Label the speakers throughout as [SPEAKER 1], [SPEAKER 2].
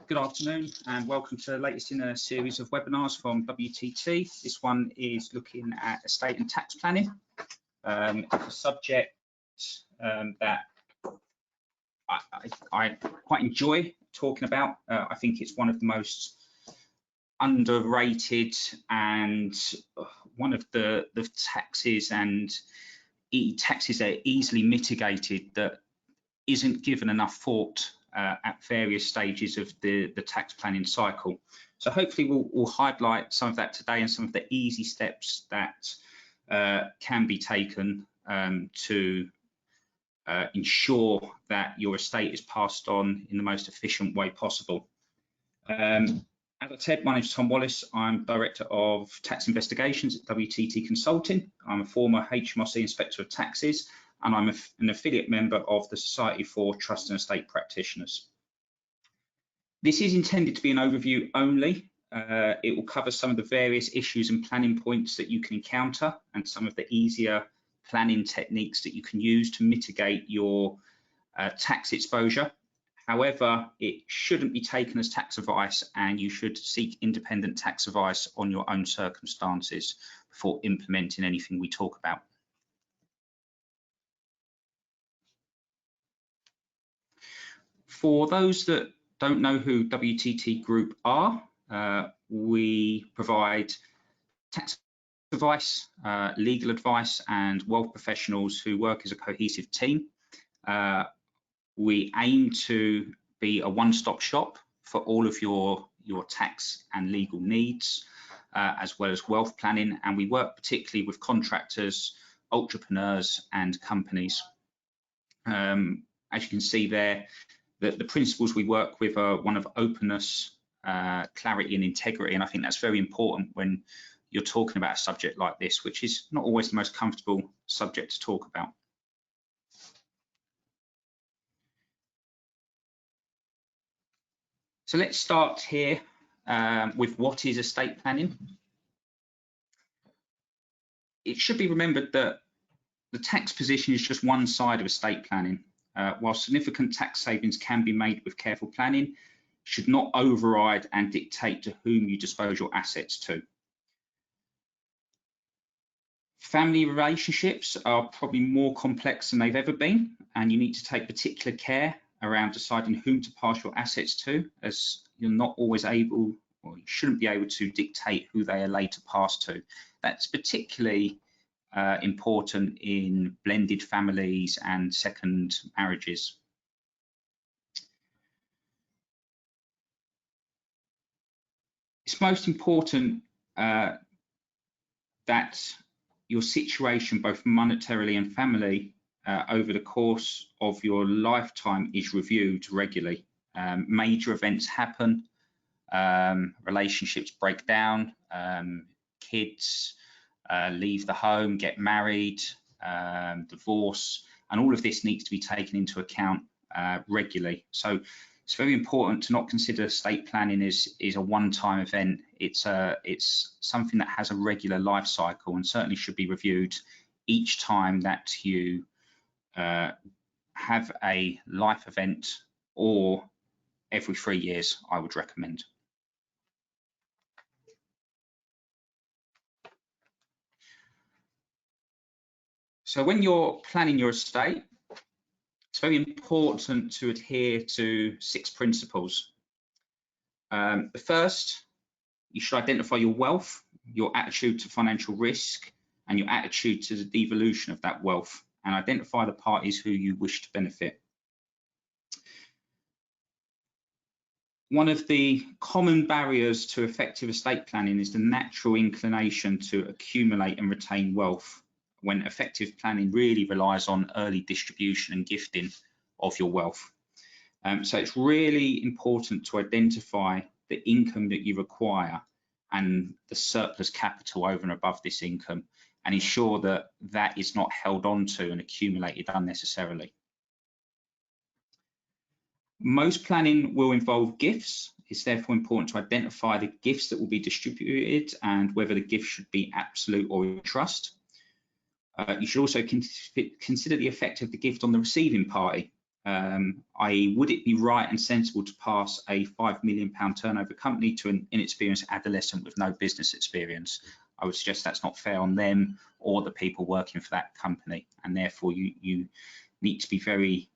[SPEAKER 1] Good afternoon and welcome to the latest in a series of webinars from WTT. This one is looking at estate and tax planning. It's a subject that I quite enjoy talking about. I think it's one of the most underrated and one of the taxes and taxes that are easily mitigated that isn't given enough thought at various stages of the tax planning cycle. So hopefully we'll highlight some of that today and some of the easy steps that can be taken to ensure that your estate is passed on in the most efficient way possible. As I said, my name is Tom Wallace. I'm Director of Tax Investigations at WTT Consulting. I'm a former HMRC Inspector of Taxes, and I'm an affiliate member of the Society for Trust and Estate Practitioners. This is intended to be an overview only. It will cover some of the various issues and planning points that you can encounter and some of the easier planning techniques that you can use to mitigate your tax exposure. However, it shouldn't be taken as tax advice, and you should seek independent tax advice on your own circumstances before implementing anything we talk about. For those that don't know who WTT Group are, we provide tax advice, legal advice, and wealth professionals who work as a cohesive team. We aim to be a one-stop shop for all of your tax and legal needs, as well as wealth planning, and we work particularly with contractors, entrepreneurs, and companies. As you can see there, the principles we work with are one of openness, clarity, and integrity, and I think that's very important when you're talking about a subject like this, which is not always the most comfortable subject to talk about. So let's start here with what is estate planning. It should be remembered that the tax position is just one side of estate planning. While significant tax savings can be made with careful planning, it should not override and dictate to whom you dispose your assets to. Family relationships are probably more complex than they've ever been, and you need to take particular care around deciding whom to pass your assets to, as you're not always able, or you shouldn't be able to dictate who they are later passed to. That's particularly important in blended families and second marriages. It's most important that your situation, both monetarily and family, over the course of your lifetime is reviewed regularly. Major events happen, relationships break down, kids leave the home, get married, divorce, and all of this needs to be taken into account regularly. So it's very important to not consider estate planning as a one-time event. It's something that has a regular life cycle and certainly should be reviewed each time that you have a life event, or every 3 years, I would recommend. So when you're planning your estate, it's very important to adhere to 6 principles. The first, you should identify your wealth, your attitude to financial risk, and your attitude to the devolution of that wealth, and identify the parties who you wish to benefit. One of the common barriers to effective estate planning is the natural inclination to accumulate and retain wealth, when effective planning really relies on early distribution and gifting of your wealth. So it's really important to identify the income that you require and the surplus capital over and above this income, and ensure that that is not held on to and accumulated unnecessarily. Most planning will involve gifts. It's therefore important to identify the gifts that will be distributed and whether the gift should be absolute or in trust. You should also consider the effect of the gift on the receiving party. i.e. would it be right and sensible to pass a £5 million turnover company to an inexperienced adolescent with no business experience? I would suggest that's not fair on them or the people working for that company, and therefore you need to be very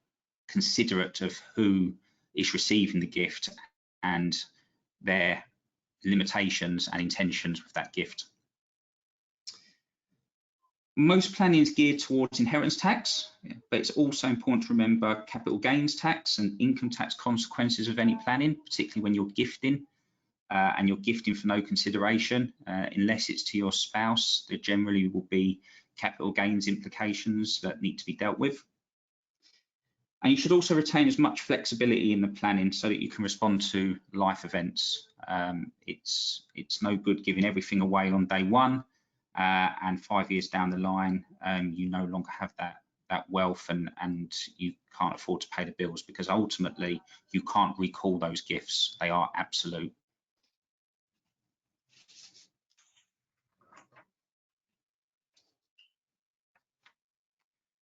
[SPEAKER 1] considerate of who is receiving the gift and their limitations and intentions with that gift. Most planning is geared towards inheritance tax, but it's also important to remember capital gains tax and income tax consequences of any planning, particularly when you're gifting and you're gifting for no consideration. Unless it's to your spouse, there generally will be capital gains implications that need to be dealt with. And you should also retain as much flexibility in the planning so that you can respond to life events. It's no good giving everything away on day one, and 5 years down the line, you no longer have that wealth and you can't afford to pay the bills, because ultimately you can't recall those gifts. They are absolute.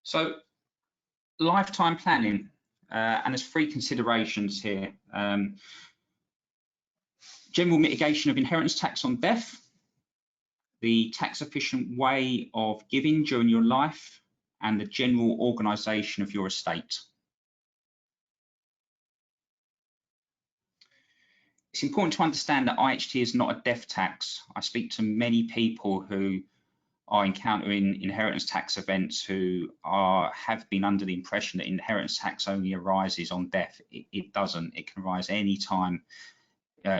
[SPEAKER 1] So lifetime planning, and there's 3 considerations here. General mitigation of inheritance tax on death, the tax efficient way of giving during your life, and the general organisation of your estate. It's important to understand that IHT is not a death tax. I speak to many people who are encountering inheritance tax events who have been under the impression that inheritance tax only arises on death. It doesn't. It can arise any time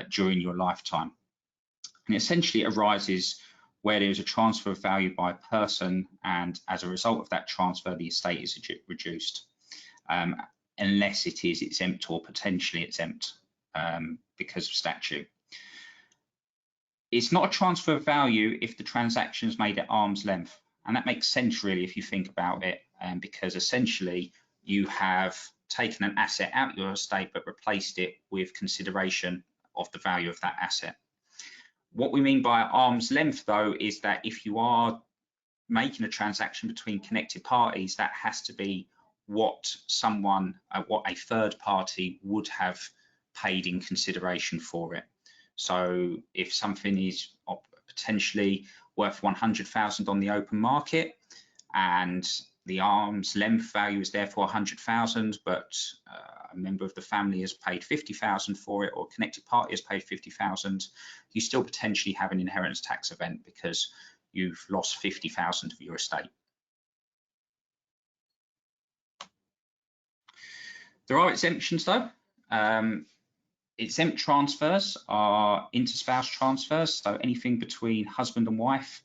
[SPEAKER 1] during your lifetime. And essentially it arises where there is a transfer of value by a person, and as a result of that transfer, the estate is reduced, unless it is exempt or potentially exempt because of statute. It's not a transfer of value if the transaction is made at arm's length, and that makes sense really if you think about it, because essentially you have taken an asset out of your estate but replaced it with consideration of the value of that asset. What we mean by arm's length, though, is that if you are making a transaction between connected parties, that has to be what a third party would have paid in consideration for it. So if something is potentially worth 100,000 on the open market and the arm's length value is therefore 100,000, but a member of the family has paid 50,000 for it, or a connected party has paid 50,000, you still potentially have an inheritance tax event because you've lost 50,000 of your estate. There are exemptions though. Exempt transfers are interspouse transfers, so anything between husband and wife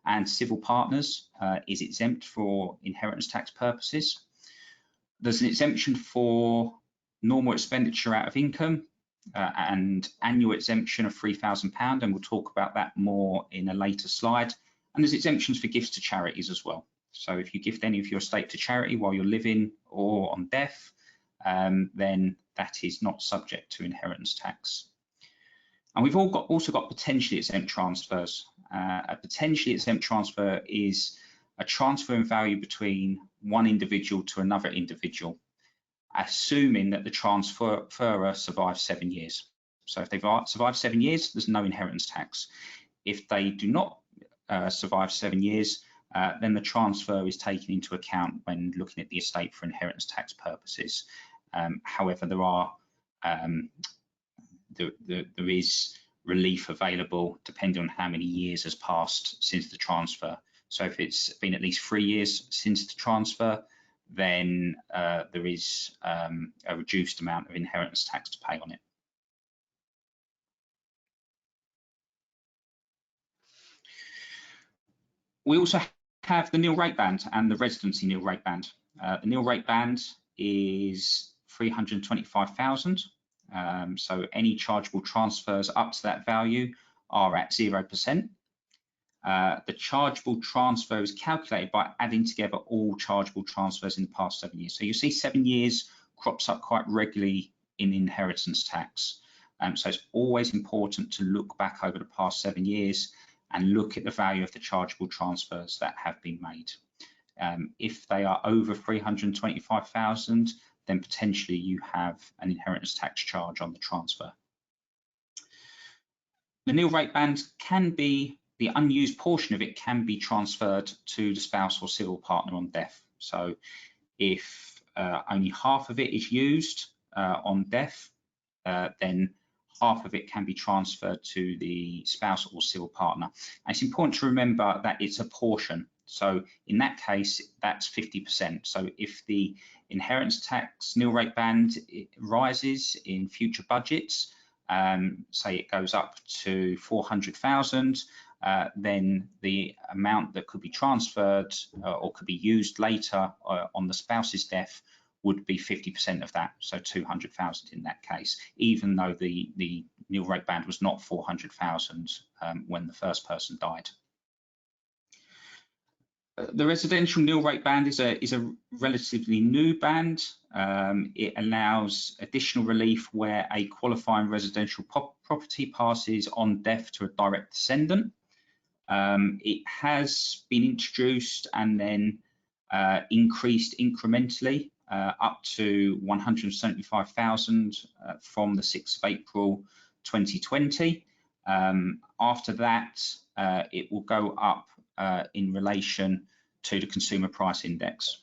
[SPEAKER 1] and civil partners is exempt for inheritance tax purposes. There's an exemption for normal expenditure out of income and annual exemption of £3,000, and we'll talk about that more in a later slide. And there's exemptions for gifts to charities as well. So if you gift any of your estate to charity while you're living or on death, then that is not subject to inheritance tax. And we've also got potentially exempt transfers. A potentially exempt transfer is a transfer in value between one individual to another individual, assuming that the transferor survives 7 years. So if they've survived 7 years, there's no inheritance tax. If they do not survive 7 years, then the transfer is taken into account when looking at the estate for inheritance tax purposes. However, there is relief available depending on how many years has passed since the transfer. So if it's been at least 3 years since the transfer, then there is a reduced amount of inheritance tax to pay on it. We also have the nil rate band and the residency nil rate band. The nil rate band is 325,000. So any chargeable transfers up to that value are at 0%. The chargeable transfer is calculated by adding together all chargeable transfers in the past 7 years. So you see 7 years crops up quite regularly in inheritance tax. So it's always important to look back over the past 7 years and look at the value of the chargeable transfers that have been made. If they are over 325,000, then potentially you have an inheritance tax charge on the transfer. The nil rate band can be, the unused portion of it can be transferred to the spouse or civil partner on death. So if only half of it is used on death, then half of it can be transferred to the spouse or civil partner. And it's important to remember that it's a portion. So in that case, that's 50%. So if the inheritance tax nil rate band rises in future budgets, say it goes up to 400,000, then the amount that could be transferred or could be used later on the spouse's death would be 50% of that, so 200,000 in that case, even though the nil rate band was not 400,000 when the first person died. The residential nil rate band is a relatively new band. It allows additional relief where a qualifying residential property passes on death to a direct descendant. It has been introduced and then increased incrementally up to 175,000 from the 6th of April 2020. After that, it will go up in relation to the consumer price index.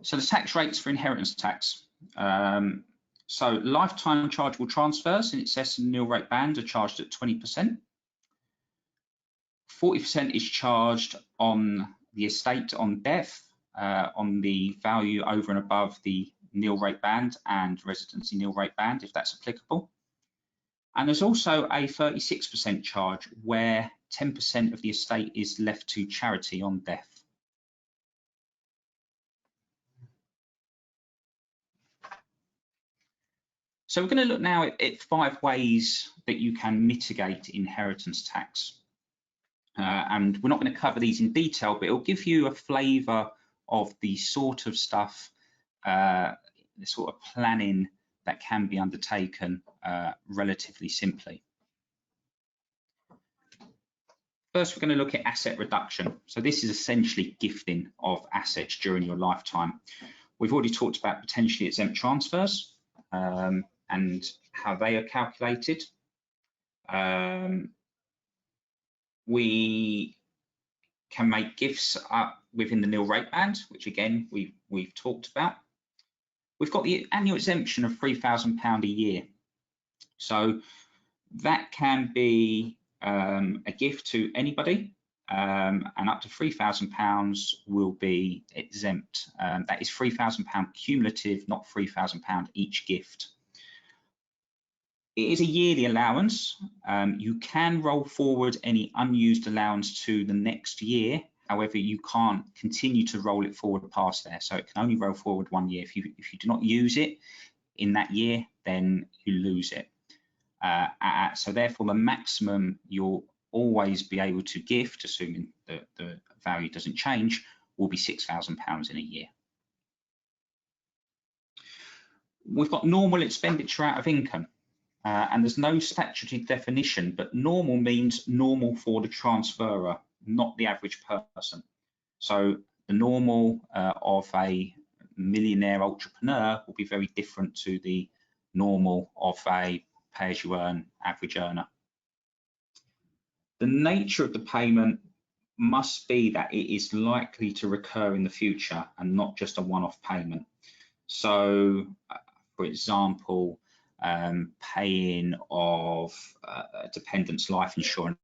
[SPEAKER 1] So the tax rates for inheritance tax. So lifetime chargeable transfers in excess of the nil rate band are charged at 20%. 40% is charged on the estate on death, on the value over and above the nil rate band and residency nil rate band, if that's applicable. And there's also a 36% charge where 10% of the estate is left to charity on death. So we're going to look now at 5 ways that you can mitigate inheritance tax. And we're not going to cover these in detail, but it'll give you a flavour of the sort of stuff, the sort of planning that can be undertaken relatively simply. First, we're going to look at asset reduction. So this is essentially gifting of assets during your lifetime. We've already talked about potentially exempt transfers and how they are calculated. We can make gifts up within the nil rate band, which again we've talked about. We've got the annual exemption of £3,000 a year. So that can be a gift to anybody, and up to £3,000 will be exempt. That is £3,000 cumulative, not £3,000 each gift. It is a yearly allowance. You can roll forward any unused allowance to the next year. However, you can't continue to roll it forward past there. So it can only roll forward 1 year. If you do not use it in that year, then you lose it. So therefore, the maximum you'll always be able to gift, assuming that the value doesn't change, will be £6,000 in a year. We've got normal expenditure out of income. And there's no statutory definition, but normal means normal for the transferor, not the average person. So the normal of a millionaire entrepreneur will be very different to the normal of a pay-as-you-earn average earner. The nature of the payment must be that it is likely to recur in the future and not just a one-off payment. So, for example, paying of a dependent's life insurance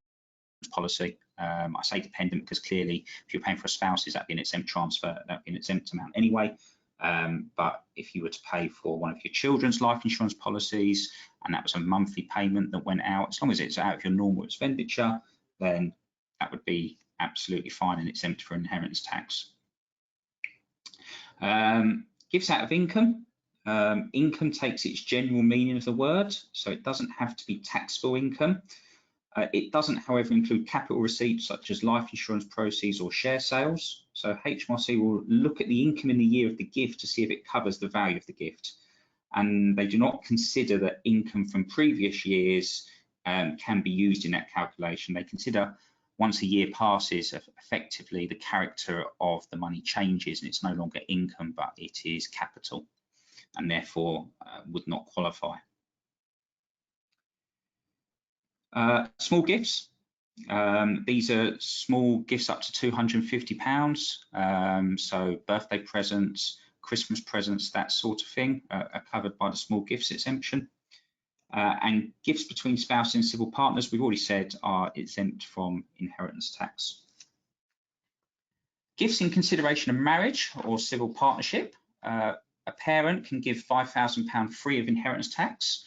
[SPEAKER 1] policy. I say dependent because clearly if you're paying for a spouse's, that'd be an exempt transfer, that'd be an exempt amount anyway. But if you were to pay for one of your children's life insurance policies and that was a monthly payment that went out, as long as it's out of your normal expenditure, then that would be absolutely fine and exempt for inheritance tax. Gifts out of income. Income takes its general meaning of the word, so it doesn't have to be taxable income. It doesn't, however, include capital receipts such as life insurance proceeds or share sales. So HMRC will look at the income in the year of the gift to see if it covers the value of the gift. And they do not consider that income from previous years can be used in that calculation. They consider once a year passes, effectively the character of the money changes and it's no longer income, but it is capital, and therefore would not qualify. Small gifts. These are small gifts up to £250. So birthday presents, Christmas presents, that sort of thing are covered by the small gifts exemption. And gifts between spouses and civil partners, we've already said, are exempt from inheritance tax. Gifts in consideration of marriage or civil partnership. A parent can give £5,000 free of inheritance tax.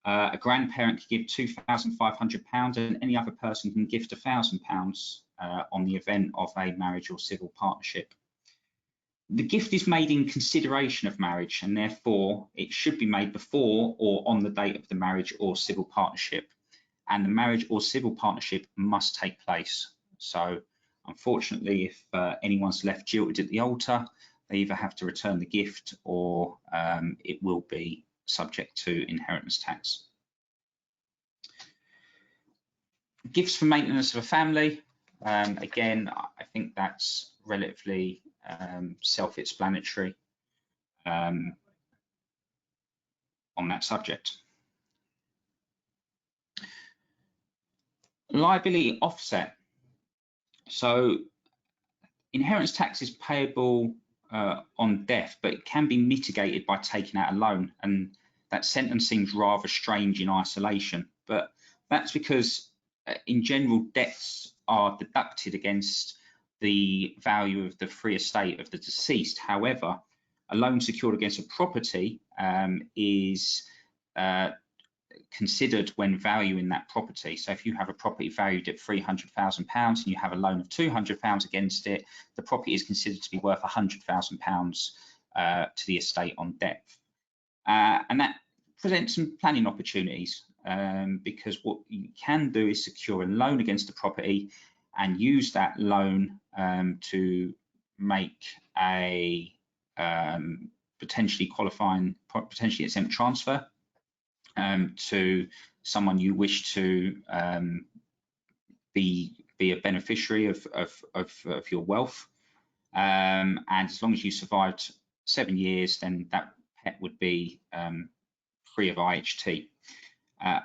[SPEAKER 1] A grandparent can give £2,500, and any other person can gift £1,000 on the event of a marriage or civil partnership. The gift is made in consideration of marriage, and therefore it should be made before or on the date of the marriage or civil partnership, and the marriage or civil partnership must take place. So unfortunately, if anyone's left jilted at the altar, they either have to return the gift or it will be subject to inheritance tax. Gifts for maintenance of a family. Again, I think that's relatively self-explanatory on that subject. Liability offset. So inheritance tax is payable on death, but it can be mitigated by taking out a loan, and that sentence seems rather strange in isolation, but that's because in general debts are deducted against the value of the free estate of the deceased. However, a loan secured against a property is considered when valuing that property. So if you have a property valued at £300,000 and you have a loan of £200 against it, the property is considered to be worth £100,000 to the estate on death. And that presents some planning opportunities because what you can do is secure a loan against the property and use that loan to make a potentially qualifying, potentially exempt transfer to someone you wish to be a beneficiary of your wealth. And as long as you survived 7 years, then that pet would be free of IHT.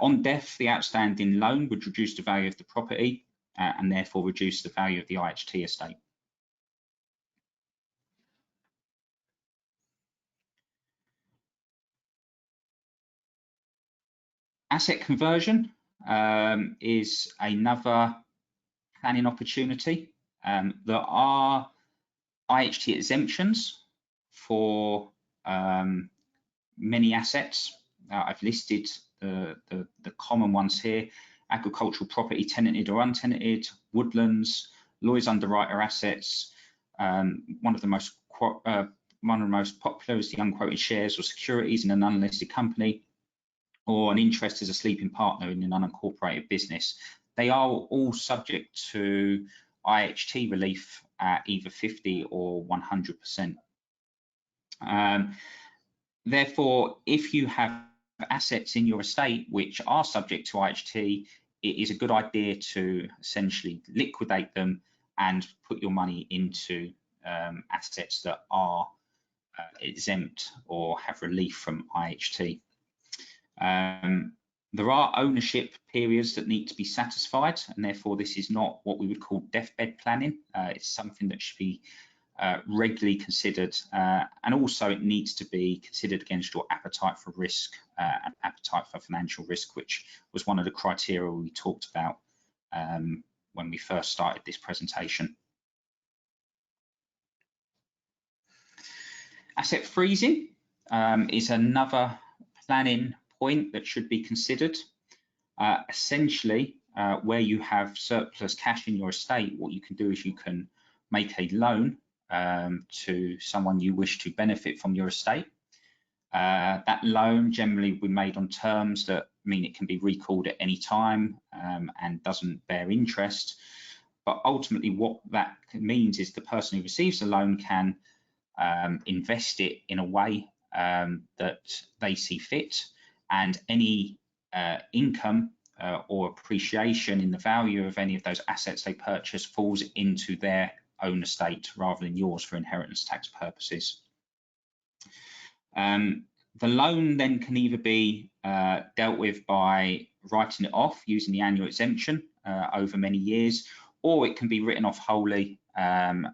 [SPEAKER 1] On death, the outstanding loan would reduce the value of the property and therefore reduce the value of the IHT estate. Asset conversion is another planning opportunity. There are IHT exemptions for many assets. I've listed the common ones here: agricultural property, tenanted or untenanted, woodlands, lawyers underwriter assets. One of the most popular is the unquoted shares or securities in an unlisted company, or an interest as a sleeping partner in an unincorporated business. They are all subject to IHT relief at either 50 or 100%. Therefore, if you have assets in your estate which are subject to IHT, it is a good idea to essentially liquidate them and put your money into assets that are exempt or have relief from IHT. There are ownership periods that need to be satisfied, and therefore this is not what we would call deathbed planning. It's something that should be regularly considered, and also it needs to be considered against your appetite for risk and appetite for financial risk, which was one of the criteria we talked about when we first started this presentation. Asset freezing is another planning point that should be considered. Essentially, where you have surplus cash in your estate, what you can do is you can make a loan to someone you wish to benefit from your estate. That loan generally will be made on terms that mean it can be recalled at any time and doesn't bear interest. But ultimately what that means is the person who receives the loan can invest it in a way that they see fit, and any income or appreciation in the value of any of those assets they purchase falls into their own estate rather than yours for inheritance tax purposes. The loan then can either be dealt with by writing it off using the annual exemption over many years, or it can be written off wholly and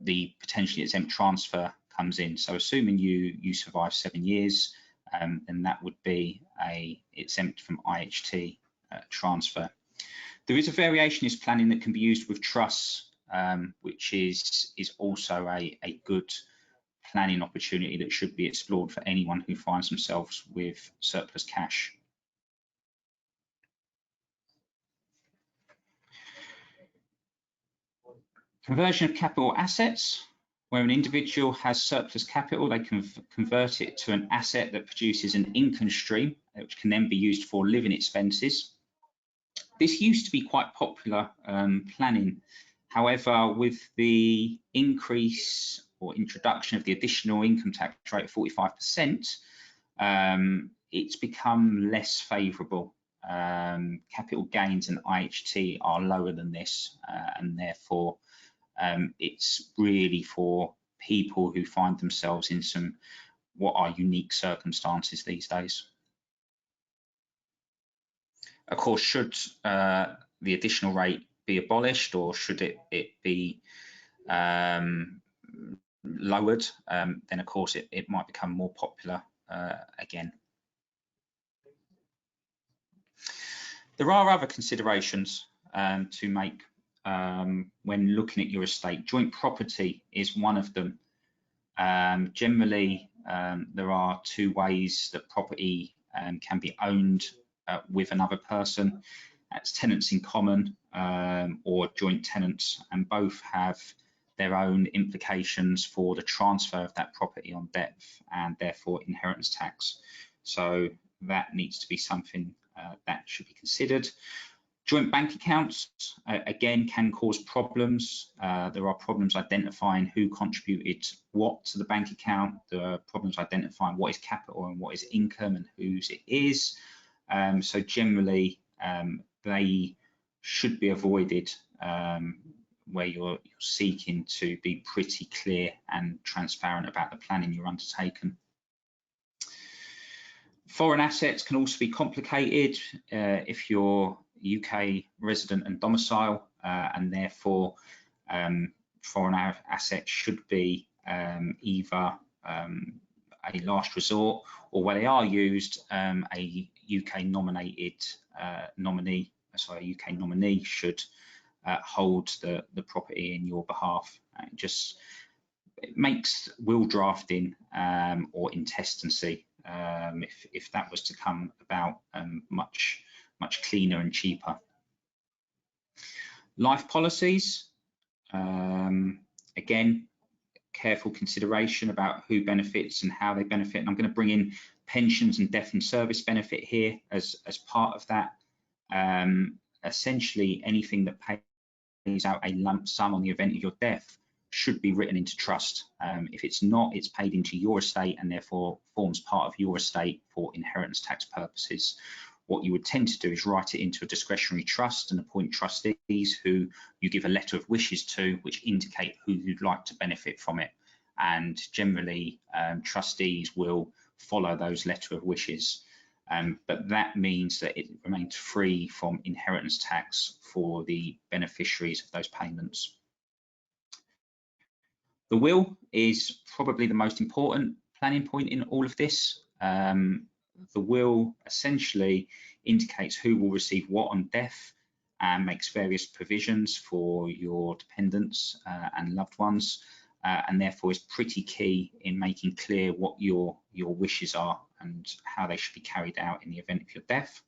[SPEAKER 1] the potentially exempt transfer comes in. So assuming you survive 7 years, then that would be a exempt from IHT transfer. There is a variationist planning that can be used with trusts, which is also a good planning opportunity that should be explored for anyone who finds themselves with surplus cash. Conversion of capital assets. Where an individual has surplus capital, they can convert it to an asset that produces an income stream, which can then be used for living expenses. This used to be quite popular planning. However, with the increase or introduction of the additional income tax rate of 45%, it's become less favourable. Capital gains and IHT are lower than this, and therefore it's really for people who find themselves in some what are unique circumstances these days. Of course, should the additional rate be abolished, or should it be lowered, then of course it might become more popular again. There are other considerations to make when looking at your estate. Joint property is one of them. Generally, there are two ways that property can be owned with another person. That's tenants in common or joint tenants, and both have their own implications for the transfer of that property on death and therefore inheritance tax. So that needs to be something that should be considered. Joint bank accounts, again, can cause problems. There are problems identifying who contributed what to the bank account. There are problems identifying what is capital and what is income and whose it is. So generally, they should be avoided where you're seeking to be pretty clear and transparent about the planning you're undertaking. Foreign assets can also be complicated if you're UK resident and domicile, and therefore foreign assets should be either a last resort, or where they are used, a UK nominated nominee, sorry, a UK nominee should hold the property in your behalf. It makes will drafting or intestacy, if that was to come about, much cleaner and cheaper. Life policies, again, careful consideration about who benefits and how they benefit. And I'm going to bring in pensions and death and service benefit here as part of that. Essentially, anything that pays out a lump sum on the event of your death should be written into trust. If it's not, it's paid into your estate and therefore forms part of your estate for inheritance tax purposes. What you would tend to do is write it into a discretionary trust and appoint trustees who you give a letter of wishes to, which indicate who you'd like to benefit from it. And generally, trustees will follow those letter of wishes. But that means that it remains free from inheritance tax for the beneficiaries of those payments. The will is probably the most important planning point in all of this. The will essentially indicates who will receive what on death and makes various provisions for your dependents and loved ones, and therefore is pretty key in making clear what your wishes are and how they should be carried out in the event of your death.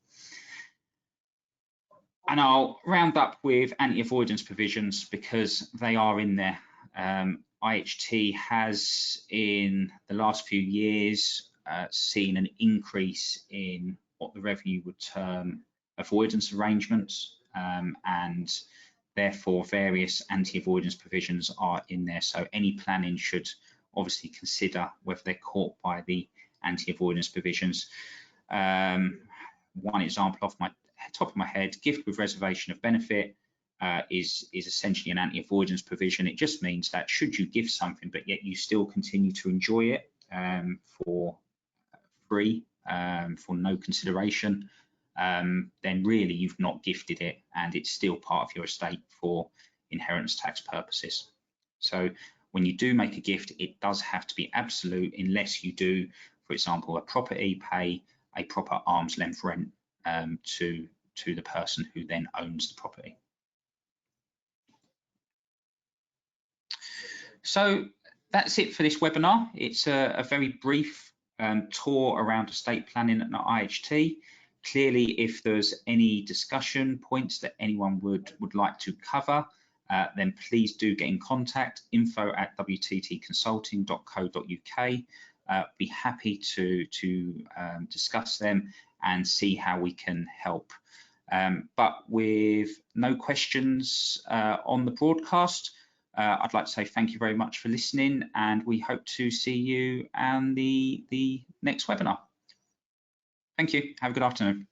[SPEAKER 1] And I'll round up with anti-avoidance provisions because they are in there. IHT has in the last few years seen an increase in what the revenue would term avoidance arrangements, and therefore various anti-avoidance provisions are in there. So any planning should obviously consider whether they're caught by the anti-avoidance provisions. one example off my top of my head, gift with reservation of benefit is essentially an anti-avoidance provision. It just means that should you give something, but yet you still continue to enjoy it for free, for no consideration, then really you've not gifted it and it's still part of your estate for inheritance tax purposes. So when you do make a gift, it does have to be absolute unless you do, for example, a property pay a proper arm's length rent to the person who then owns the property. So that's it for this webinar. It's a very brief tour around estate planning at IHT. Clearly, if there's any discussion points that anyone would like to cover, then please do get in contact, info@wttconsulting.co.uk. Be happy to discuss them and see how we can help. But with no questions on the broadcast, I'd like to say thank you very much for listening, and we hope to see you on the next webinar. Thank you. Have a good afternoon.